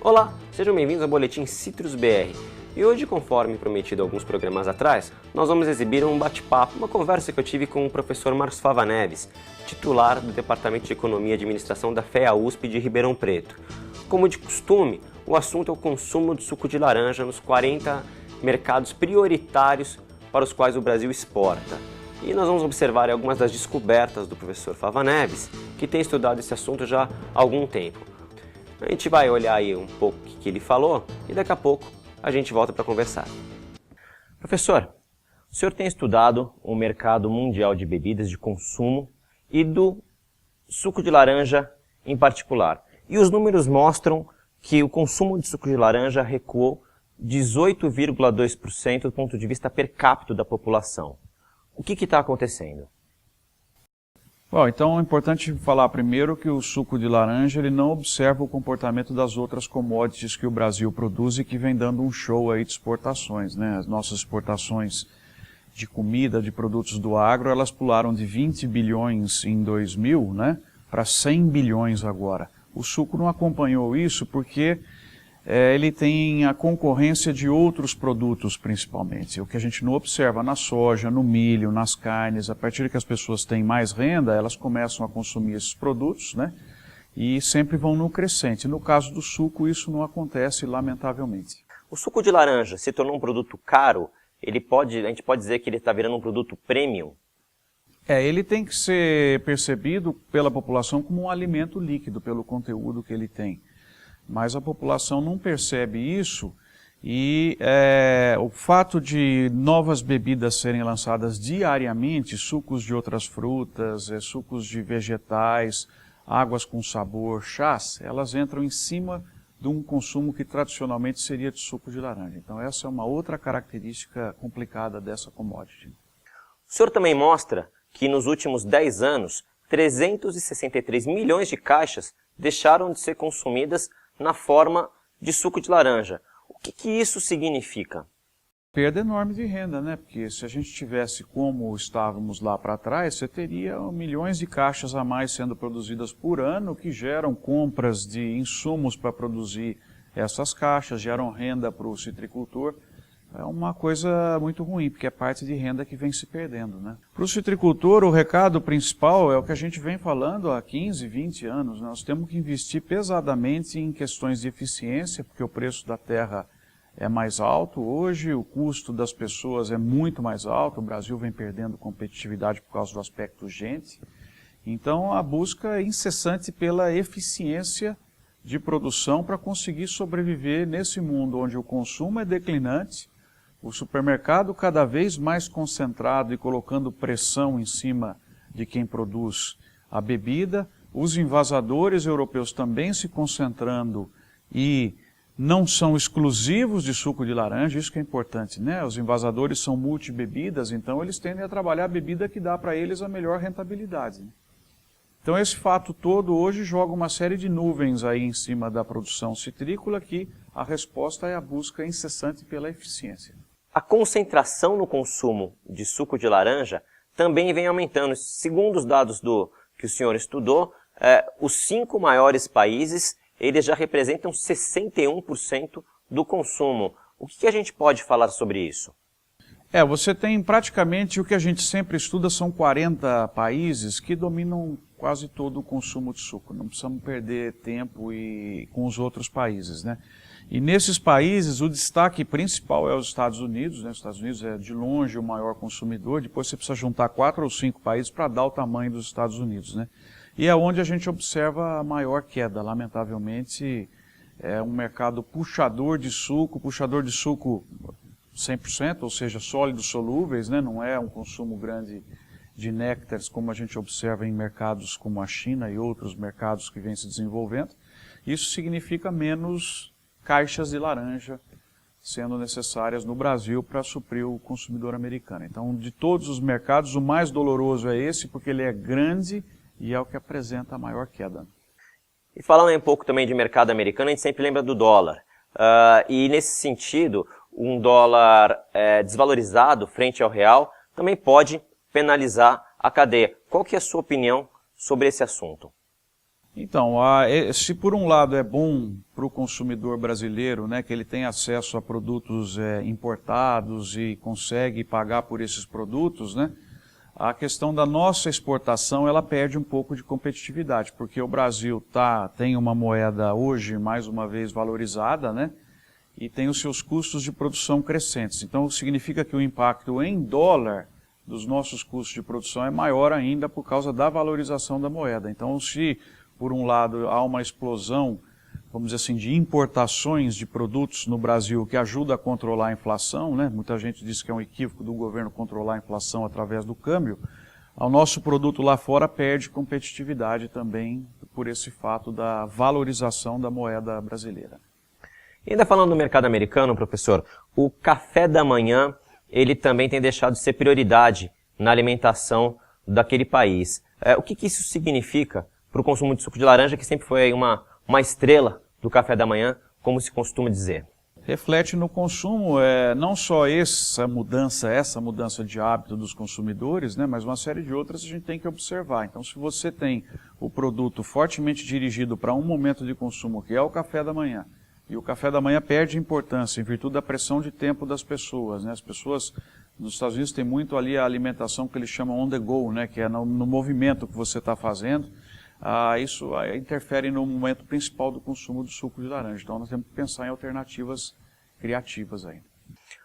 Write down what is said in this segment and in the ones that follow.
Olá, sejam bem-vindos ao Boletim Citrus BR. E hoje, conforme prometido alguns programas atrás, nós vamos exibir um bate-papo, uma conversa que eu tive com o professor Marcos Fava Neves, titular do Departamento de Economia e Administração da FEA-USP de Ribeirão Preto. Como de costume, o assunto é o consumo de suco de laranja nos 40 mercados prioritários para os quais o Brasil exporta. E nós vamos observar algumas das descobertas do professor Fava Neves, que tem estudado esse assunto já há algum tempo. A gente vai olhar aí um pouco o que ele falou e daqui a pouco a gente volta para conversar. Professor, o senhor tem estudado o mercado mundial de bebidas de consumo e do suco de laranja em particular. E os números mostram que o consumo de suco de laranja recuou 18,2% do ponto de vista per capita da população. O que está acontecendo? Bom, então é importante falar primeiro que o suco de laranja ele não observa o comportamento das outras commodities que o Brasil produz e que vem dando um show aí de exportações, né? As nossas exportações de comida, de produtos do agro, elas pularam de 20 bilhões em 2000, né, para 100 bilhões agora. O suco não acompanhou isso porque ele tem a concorrência de outros produtos principalmente. O que a gente não observa na soja, no milho, nas carnes, a partir que as pessoas têm mais renda, elas começam a consumir esses produtos, né? E sempre vão no crescente. No caso do suco, isso não acontece, lamentavelmente. O suco de laranja se tornou um produto caro, a gente pode dizer que ele está virando um produto premium? Ele tem que ser percebido pela população como um alimento líquido, pelo conteúdo que ele tem. Mas a população não percebe isso e o fato de novas bebidas serem lançadas diariamente, sucos de outras frutas, sucos de vegetais, águas com sabor, chás, elas entram em cima de um consumo que tradicionalmente seria de suco de laranja. Então essa é uma outra característica complicada dessa commodity. O senhor também mostra que nos últimos 10 anos, 363 milhões de caixas deixaram de ser consumidas na forma de suco de laranja. O que isso significa? Perda enorme de renda, né? Porque se a gente tivesse como estávamos lá para trás, você teria milhões de caixas a mais sendo produzidas por ano, que geram compras de insumos para produzir essas caixas, geram renda para o citricultor. É uma coisa muito ruim, porque é parte de renda que vem se perdendo, né? Para o citricultor, o recado principal é o que a gente vem falando há 15, 20 anos. Nós temos que investir pesadamente em questões de eficiência, porque o preço da terra é mais alto. Hoje, o custo das pessoas é muito mais alto. O Brasil vem perdendo competitividade por causa do aspecto gente. Então, a busca é incessante pela eficiência de produção para conseguir sobreviver nesse mundo onde o consumo é declinante, o supermercado cada vez mais concentrado e colocando pressão em cima de quem produz a bebida, os invasadores europeus também se concentrando e não são exclusivos de suco de laranja, isso que é importante, né? Os invasadores são multibebidas, então eles tendem a trabalhar a bebida que dá para eles a melhor rentabilidade, né? Então esse fato todo hoje joga uma série de nuvens aí em cima da produção citrícola que a resposta é a busca incessante pela eficiência. A concentração no consumo de suco de laranja também vem aumentando. Segundo os dados que o senhor estudou, os 5 maiores países eles já representam 61% do consumo. O que a gente pode falar sobre isso? Você tem praticamente o que a gente sempre estuda, são 40 países que dominam quase todo o consumo de suco. Não precisamos perder tempo com os outros países, né? E nesses países o destaque principal é os Estados Unidos, né? Os Estados Unidos é de longe o maior consumidor, depois você precisa juntar 4 ou 5 países para dar o tamanho dos Estados Unidos, né? E é onde a gente observa a maior queda, lamentavelmente. É um mercado puxador de suco 100%, ou seja, sólidos solúveis, né? Não é um consumo grande de néctares como a gente observa em mercados como a China e outros mercados que vêm se desenvolvendo. Isso significa menos caixas de laranja sendo necessárias no Brasil para suprir o consumidor americano. Então, de todos os mercados, o mais doloroso é esse, porque ele é grande e é o que apresenta a maior queda. E falando um pouco também de mercado americano, a gente sempre lembra do dólar. E nesse sentido, um dólar desvalorizado frente ao real também pode penalizar a cadeia. Qual que é a sua opinião sobre esse assunto? Então, se por um lado é bom para o consumidor brasileiro, né, que ele tem acesso a produtos importados e consegue pagar por esses produtos, né, a questão da nossa exportação ela perde um pouco de competitividade, porque o Brasil tem uma moeda hoje mais uma vez valorizada, né, e tem os seus custos de produção crescentes. Então, significa que o impacto em dólar dos nossos custos de produção é maior ainda por causa da valorização da moeda. Então, se por um lado há uma explosão, vamos dizer assim, de importações de produtos no Brasil que ajuda a controlar a inflação, né? Muita gente diz que é um equívoco do governo controlar a inflação através do câmbio, o nosso produto lá fora perde competitividade também por esse fato da valorização da moeda brasileira. E ainda falando do mercado americano, professor, o café da manhã, ele também tem deixado de ser prioridade na alimentação daquele país. O que isso significa para o consumo de suco de laranja, que sempre foi uma estrela do café da manhã, como se costuma dizer? Reflete no consumo, não só essa mudança de hábito dos consumidores, né, mas uma série de outras a gente tem que observar. Então, se você tem o produto fortemente dirigido para um momento de consumo, que é o café da manhã, e o café da manhã perde importância em virtude da pressão de tempo das pessoas, né? As pessoas nos Estados Unidos têm muito ali a alimentação que eles chamam on the go, né, que é no movimento que você está fazendo. Isso interfere no momento principal do consumo do suco de laranja. Então nós temos que pensar em alternativas criativas aí.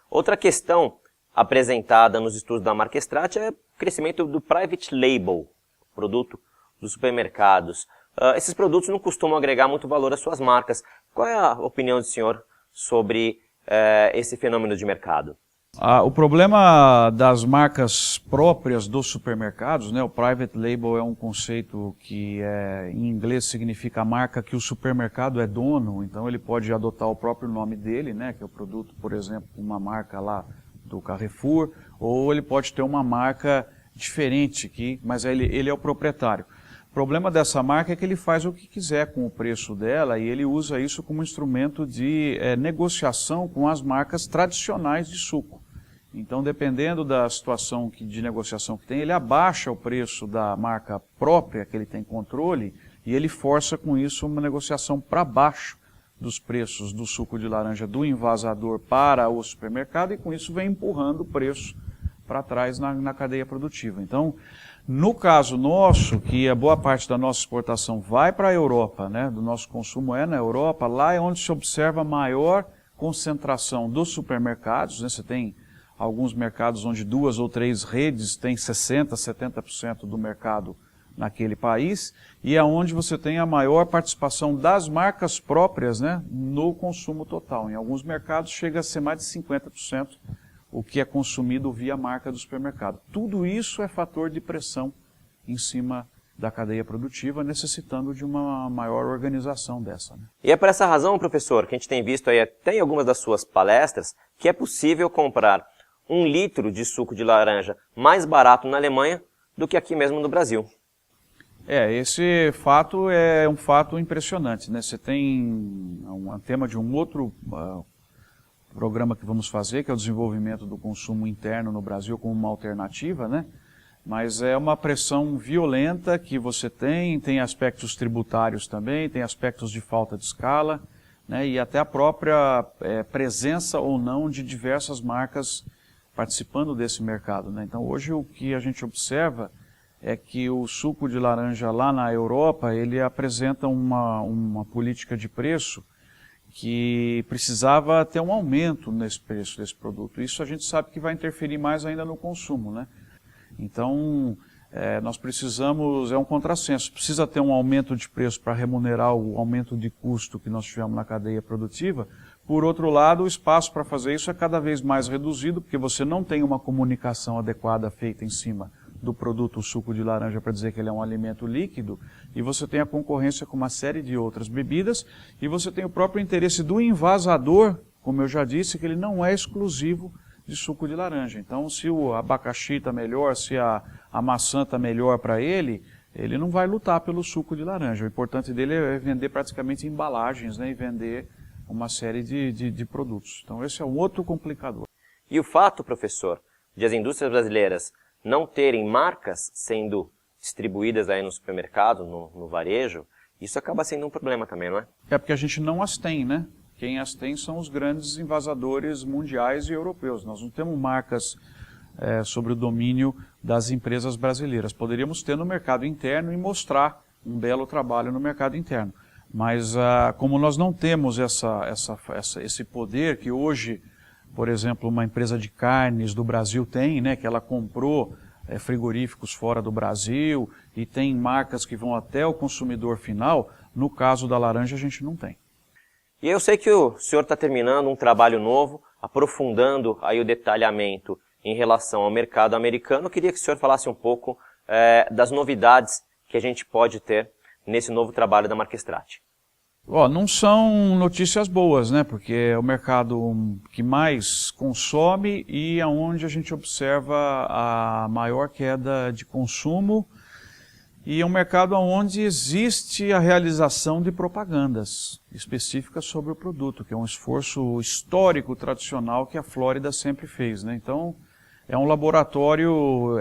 Outra questão apresentada nos estudos da marca Strat é o crescimento do private label, produto dos supermercados. Esses produtos não costumam agregar muito valor às suas marcas. Qual é a opinião do senhor sobre esse fenômeno de mercado? O problema das marcas próprias dos supermercados, né, o private label é um conceito que em inglês significa a marca que o supermercado é dono, então ele pode adotar o próprio nome dele, né, que é o produto, por exemplo, uma marca lá do Carrefour, ou ele pode ter uma marca diferente, mas ele é o proprietário. O problema dessa marca é que ele faz o que quiser com o preço dela e ele usa isso como instrumento de negociação com as marcas tradicionais de suco. Então, dependendo da situação de negociação que tem, ele abaixa o preço da marca própria, que ele tem controle, e ele força com isso uma negociação para baixo dos preços do suco de laranja do envasador para o supermercado, e com isso vem empurrando o preço para trás na cadeia produtiva. Então, no caso nosso, que a boa parte da nossa exportação vai para a Europa, né, do nosso consumo na Europa, lá é onde se observa a maior concentração dos supermercados, né, você tem alguns mercados onde 2 ou 3 redes têm 60%, 70% do mercado naquele país, e é onde você tem a maior participação das marcas próprias, né, no consumo total. Em alguns mercados chega a ser mais de 50% o que é consumido via marca do supermercado. Tudo isso é fator de pressão em cima da cadeia produtiva, necessitando de uma maior organização dessa. Né? E é por essa razão, professor, que a gente tem visto aí até em algumas das suas palestras, que é possível comprar 1 litro de suco de laranja mais barato na Alemanha do que aqui mesmo no Brasil. Esse fato é um fato impressionante, né? Você tem um tema de um outro programa que vamos fazer, que é o desenvolvimento do consumo interno no Brasil como uma alternativa, né? Mas é uma pressão violenta que você tem aspectos tributários também, tem aspectos de falta de escala, né? E até a própria presença ou não de diversas marcas participando desse mercado, né? Então hoje o que a gente observa é que o suco de laranja lá na Europa, ele apresenta uma política de preço que precisava ter um aumento nesse preço desse produto. Isso a gente sabe que vai interferir mais ainda no consumo, né? Então, nós precisamos, é um contrassenso, precisa ter um aumento de preço para remunerar o aumento de custo que nós tivemos na cadeia produtiva. Por outro lado, o espaço para fazer isso é cada vez mais reduzido, porque você não tem uma comunicação adequada feita em cima do produto, o suco de laranja, para dizer que ele é um alimento líquido, e você tem a concorrência com uma série de outras bebidas, e você tem o próprio interesse do envasador, como eu já disse, que ele não é exclusivo de suco de laranja. Então, se o abacaxi está melhor, se a maçã está melhor para ele não vai lutar pelo suco de laranja. O importante dele é vender praticamente embalagens, né, e vender uma série de produtos. Então, esse é um outro complicador. E o fato, professor, de as indústrias brasileiras não terem marcas sendo distribuídas aí no supermercado, no varejo, isso acaba sendo um problema também, não é? É porque a gente não as tem, né? Quem as tem são os grandes invasadores mundiais e europeus. Nós não temos marcas sobre o domínio das empresas brasileiras. Poderíamos ter no mercado interno e mostrar um belo trabalho no mercado interno. Mas como nós não temos esse poder que hoje, por exemplo, uma empresa de carnes do Brasil tem, né, que ela comprou frigoríficos fora do Brasil e tem marcas que vão até o consumidor final, no caso da laranja a gente não tem. E eu sei que o senhor está terminando um trabalho novo, aprofundando aí o detalhamento em relação ao mercado americano. Eu queria que o senhor falasse um pouco das novidades que a gente pode ter nesse novo trabalho da Marquestrate. Não são notícias boas, né? Porque é o mercado que mais consome e é onde a gente observa a maior queda de consumo, e é um mercado onde existe a realização de propagandas específicas sobre o produto, que é um esforço histórico, tradicional, que a Flórida sempre fez, né? Então, é um laboratório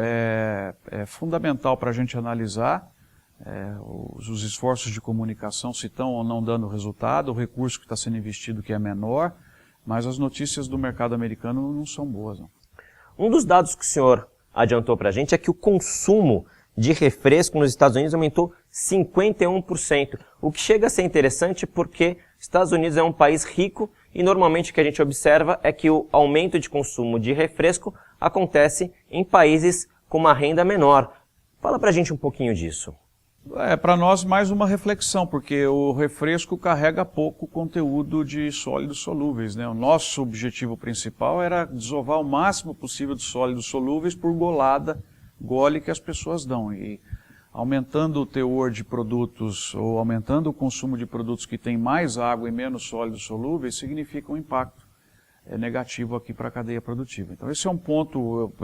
fundamental para a gente analisar os esforços de comunicação, se estão ou não dando resultado, o recurso que está sendo investido que é menor, mas as notícias do mercado americano não são boas, não. Um dos dados que o senhor adiantou para a gente é que o consumo de refresco nos Estados Unidos aumentou 51%, o que chega a ser interessante porque Estados Unidos é um país rico e normalmente o que a gente observa é que o aumento de consumo de refresco acontece em países com uma renda menor. Fala para a gente um pouquinho disso. Para nós mais uma reflexão, porque o refresco carrega pouco conteúdo de sólidos solúveis, né? O nosso objetivo principal era desovar o máximo possível de sólidos solúveis por gole que as pessoas dão. E aumentando o teor de produtos ou aumentando o consumo de produtos que têm mais água e menos sólidos solúveis significa um impacto negativo aqui para a cadeia produtiva. Então esse é um ponto,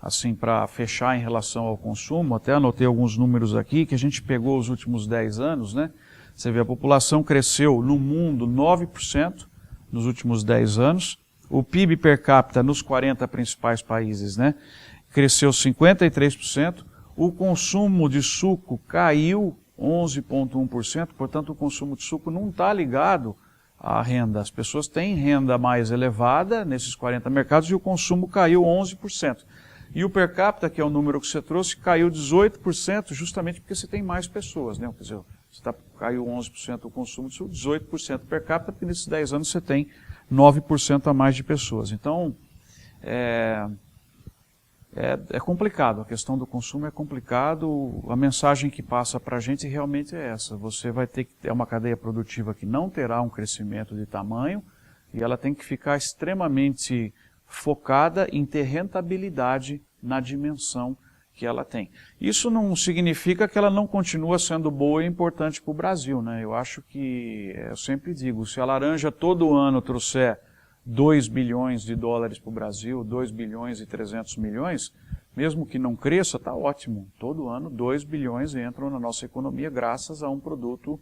assim, para fechar em relação ao consumo, até anotei alguns números aqui, que a gente pegou os últimos 10 anos, né? Você vê, a população cresceu no mundo 9% nos últimos 10 anos, o PIB per capita nos 40 principais países, né, cresceu 53%, o consumo de suco caiu 11,1%, portanto o consumo de suco não está ligado à renda. As pessoas têm renda mais elevada nesses 40 mercados e o consumo caiu 11%. E o per capita, que é o número que você trouxe, caiu 18%, justamente porque você tem mais pessoas, né? Quer dizer, caiu 11% o consumo de suco, 18% per capita, porque nesses 10 anos você tem 9% a mais de pessoas. Então, é complicado, a questão do consumo é complicado, a mensagem que passa para a gente realmente é essa: você vai ter que ter uma cadeia produtiva que não terá um crescimento de tamanho e ela tem que ficar extremamente focada em ter rentabilidade na dimensão que ela tem. Isso não significa que ela não continua sendo boa e importante para o Brasil, né? Eu acho que, eu sempre digo, se a laranja todo ano trouxer 2 bilhões de dólares para o Brasil, 2 bilhões e 300 milhões, mesmo que não cresça, está ótimo. Todo ano 2 bilhões entram na nossa economia graças a um produto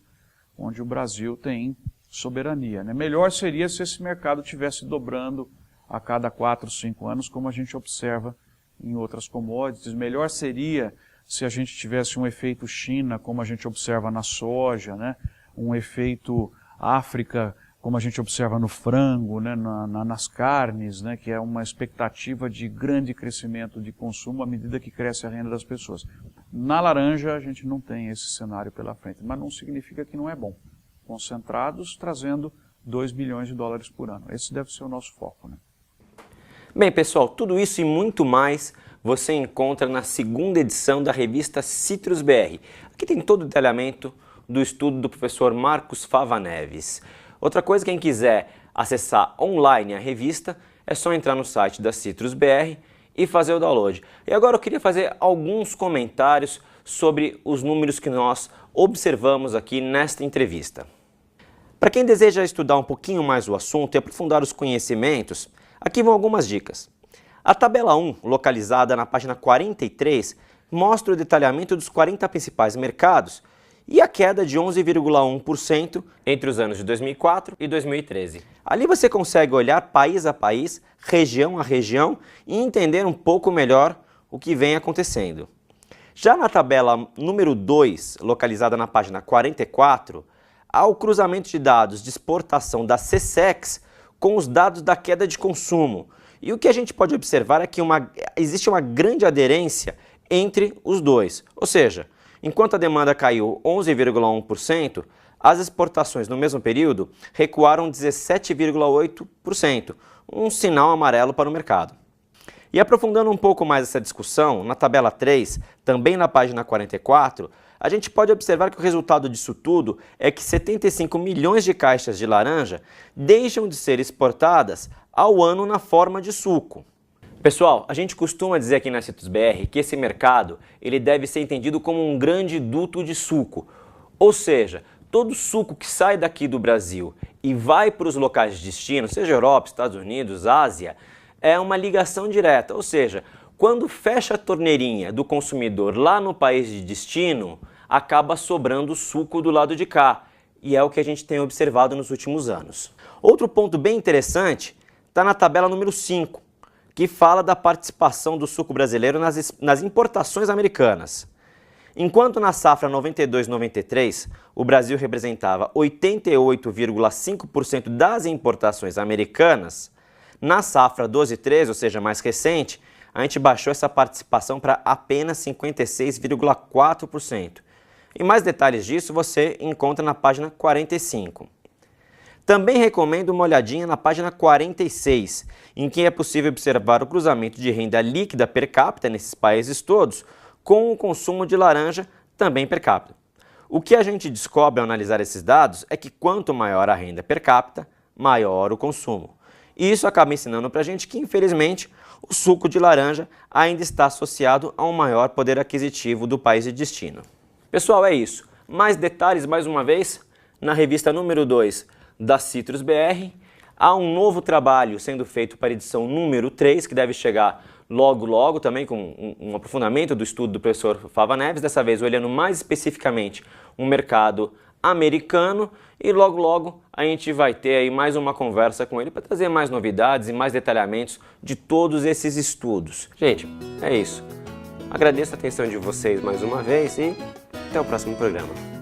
onde o Brasil tem soberania, né? Melhor seria se esse mercado estivesse dobrando a cada 4, 5 anos, como a gente observa em outras commodities. Melhor seria se a gente tivesse um efeito China, como a gente observa na soja, né? Um efeito África, como a gente observa no frango, né? Nas carnes, né? Que é uma expectativa de grande crescimento de consumo à medida que cresce a renda das pessoas. Na laranja a gente não tem esse cenário pela frente, mas não significa que não é bom. Concentrados, trazendo 2 bilhões de dólares por ano. Esse deve ser o nosso foco, né? Bem, pessoal, tudo isso e muito mais você encontra na segunda edição da revista Citrus BR. Aqui tem todo o detalhamento do estudo do professor Marcos Fava Neves. Outra coisa, quem quiser acessar online a revista, é só entrar no site da Citrus BR e fazer o download. E agora eu queria fazer alguns comentários sobre os números que nós observamos aqui nesta entrevista. Para quem deseja estudar um pouquinho mais o assunto e aprofundar os conhecimentos, aqui vão algumas dicas. A tabela 1, localizada na página 43, mostra o detalhamento dos 40 principais mercados e a queda de 11,1% entre os anos de 2004 e 2013. Ali você consegue olhar país a país, região a região e entender um pouco melhor o que vem acontecendo. Já na tabela número 2, localizada na página 44, há o cruzamento de dados de exportação da SECEX com os dados da queda de consumo. E o que a gente pode observar é que existe uma grande aderência entre os dois. Ou seja, enquanto a demanda caiu 11,1%, as exportações no mesmo período recuaram 17,8%, um sinal amarelo para o mercado. E aprofundando um pouco mais essa discussão, na tabela 3, também na página 44, a gente pode observar que o resultado disso tudo é que 75 milhões de caixas de laranja deixam de ser exportadas ao ano na forma de suco. Pessoal, a gente costuma dizer aqui na Citrus BR que esse mercado ele deve ser entendido como um grande duto de suco, ou seja, todo suco que sai daqui do Brasil e vai para os locais de destino, seja Europa, Estados Unidos, Ásia, é uma ligação direta, ou seja, quando fecha a torneirinha do consumidor lá no país de destino, acaba sobrando suco do lado de cá, e é o que a gente tem observado nos últimos anos. Outro ponto bem interessante está na tabela número 5, que fala da participação do suco brasileiro nas importações americanas. Enquanto na safra 92-93 o Brasil representava 88,5% das importações americanas, na safra 12-13, ou seja, mais recente, a gente baixou essa participação para apenas 56,4%. E mais detalhes disso você encontra na página 45. Também recomendo uma olhadinha na página 46, em que é possível observar o cruzamento de renda líquida per capita nesses países todos com o consumo de laranja também per capita. O que a gente descobre ao analisar esses dados é que quanto maior a renda per capita, maior o consumo. E isso acaba ensinando para a gente que, infelizmente, o suco de laranja ainda está associado a um maior poder aquisitivo do país de destino. Pessoal, é isso. Mais detalhes, mais uma vez, na revista número 2 da Citrus BR. Há um novo trabalho sendo feito para a edição número 3, que deve chegar logo, também com um aprofundamento do estudo do professor Fava Neves, dessa vez olhando mais especificamente o mercado americano, e logo a gente vai ter aí mais uma conversa com ele para trazer mais novidades e mais detalhamentos de todos esses estudos. Gente, é isso. Agradeço a atenção de vocês mais uma vez e até o próximo programa.